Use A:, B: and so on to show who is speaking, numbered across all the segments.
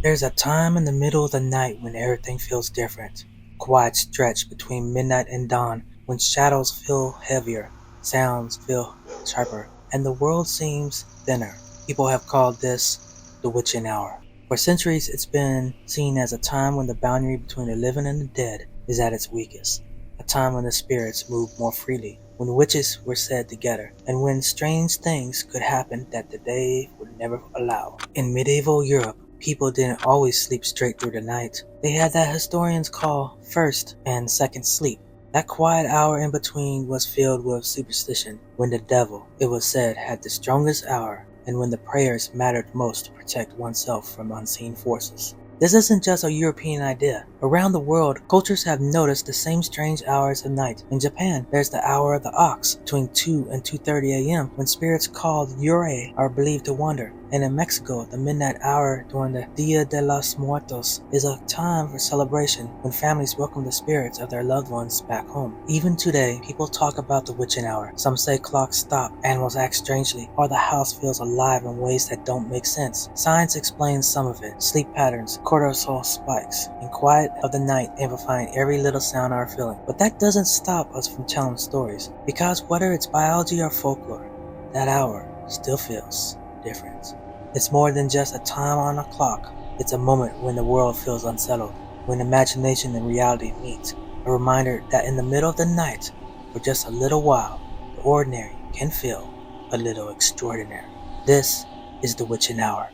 A: There's a time in the middle of the night when everything feels different. Quiet stretch between midnight and dawn, when shadows feel heavier, sounds feel sharper, and the world seems thinner. People have called this the witching hour. For centuries, it's been seen as a time when the boundary between the living and the dead is at its weakest. A time when the spirits move more freely, when witches were said together, and when strange things could happen that the day would never allow. In medieval Europe, people didn't always sleep straight through the night. They had that historians call first and second sleep. That quiet hour in between was filled with superstition, when the devil, it was said, had the strongest hour, and when the prayers mattered most to protect oneself from unseen forces. This isn't just a European idea. Around the world, cultures have noticed the same strange hours of night. In Japan, there's the hour of the ox, between 2 and 2:30 a.m., when spirits called eerie are believed to wander. And in Mexico, the midnight hour during the Dia de los Muertos is a time for celebration when families welcome the spirits of their loved ones back home. Even today, people talk about the witching hour. Some say clocks stop, animals act strangely, or the house feels alive in ways that don't make sense. Science explains some of it: sleep patterns, cortisol spikes, and quiet of the night amplifying every little sound or feeling. But that doesn't stop us from telling stories, because whether it's biology or folklore, that hour still feels different. It's more than just a time on a clock. It's a moment when the world feels unsettled, when imagination and reality meet. A reminder that in the middle of the night, for just a little while, the ordinary can feel a little extraordinary. This is the witching hour.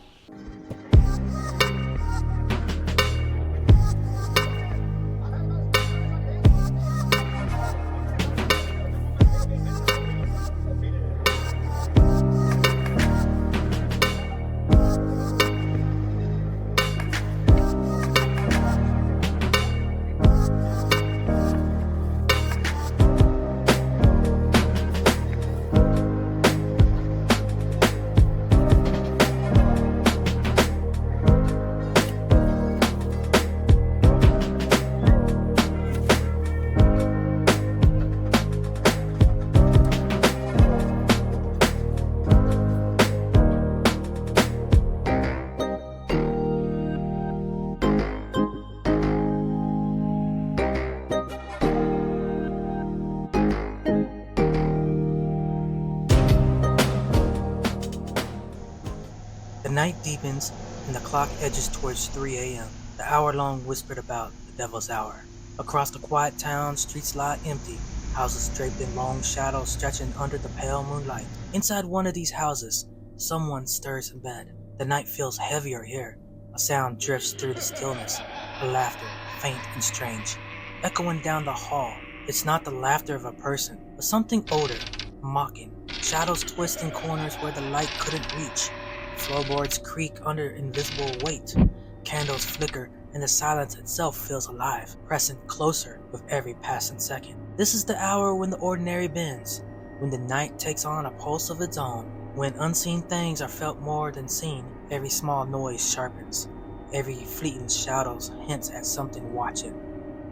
A: The night deepens and the clock edges towards 3 a.m., the hour long whispered about the devil's hour. Across the quiet town, streets lie empty, houses draped in long shadows stretching under the pale moonlight. Inside one of these houses, someone stirs in bed. The night feels heavier here. A sound drifts through the stillness, a laughter, faint and strange, echoing down the hall. It's not the laughter of a person, but something older, mocking. Shadows twist in corners where the light couldn't reach. Floorboards creak under invisible weight. Candles flicker, and the silence itself feels alive, pressing closer with every passing second. This is the hour when the ordinary bends, when the night takes on a pulse of its own, when unseen things are felt more than seen. Every small noise sharpens. Every fleeting shadow hints at something watching,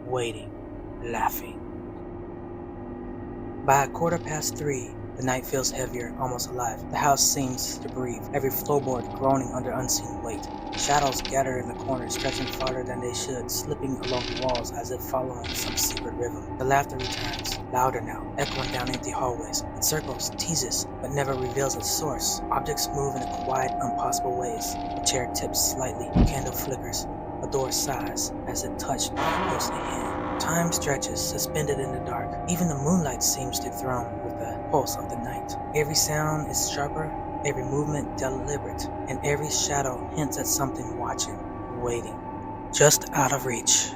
A: waiting, laughing. By 3:15, the night feels heavier, almost alive. The house seems to breathe, every floorboard groaning under unseen weight. Shadows gather in the corners, stretching farther than they should, slipping along the walls as if following some secret rhythm. The laughter returns, louder now, echoing down empty hallways. It circles, teases, but never reveals its source. Objects move in quiet, impossible ways. A chair tips slightly, a candle flickers, a door sighs as if touched by a ghostly hand. Time stretches, suspended in the dark. Even the moonlight seems to thrum with the pulse of the night. Every sound is sharper, every movement deliberate, and every shadow hints at something watching, waiting, just out of reach.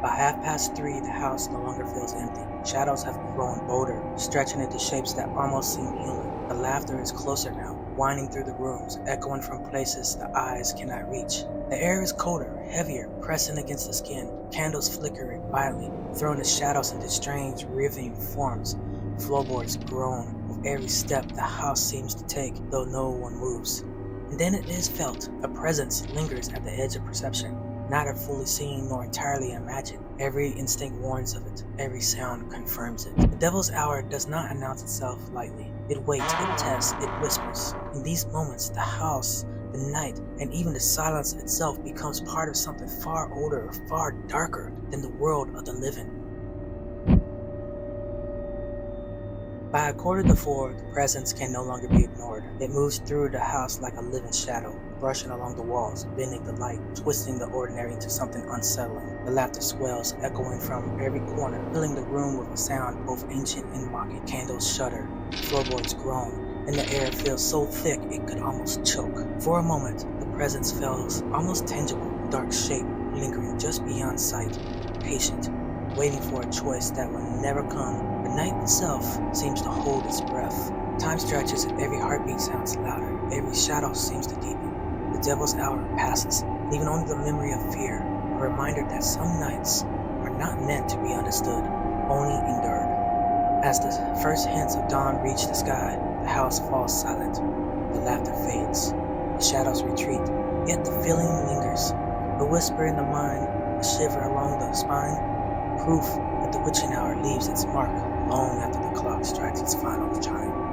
A: By 3:30, the house no longer feels empty. Shadows have grown bolder, stretching into shapes that almost seem human. The laughter is closer now, winding through the rooms, echoing from places the eyes cannot reach. The air is colder, heavier, pressing against the skin. Candles flicker violently, throwing the shadows into strange, writhing forms. Floorboards groan with every step the house seems to take, though no one moves. And then it is felt. A presence lingers at the edge of perception. neither fully seen nor entirely imagined. Every instinct warns of it, every sound confirms it. The devil's hour does not announce itself lightly. It waits, it tests, it whispers. In these moments, the house, the night, and even the silence itself becomes part of something far older, far darker than the world of the living. By 3:45, the presence can no longer be ignored. It moves through the house like a living shadow, brushing along the walls, bending the light, twisting the ordinary into something unsettling. The laughter swells, echoing from every corner, filling the room with a sound both ancient and mocking. Candles shudder, floorboards groan, and the air feels so thick it could almost choke. For a moment, the presence feels almost tangible, dark shape lingering just beyond sight, patient, waiting for a choice that will never come. The night itself seems to hold its breath. Time stretches and every heartbeat sounds louder. Every shadow seems to deepen. The devil's hour passes, leaving only the memory of fear, a reminder that some nights are not meant to be understood, only endured. As the first hints of dawn reach the sky, the house falls silent. The laughter fades. The shadows retreat, yet the feeling lingers. A whisper in the mind, a shiver along the spine, proof that the witching hour leaves its mark long after the clock strikes its final chime.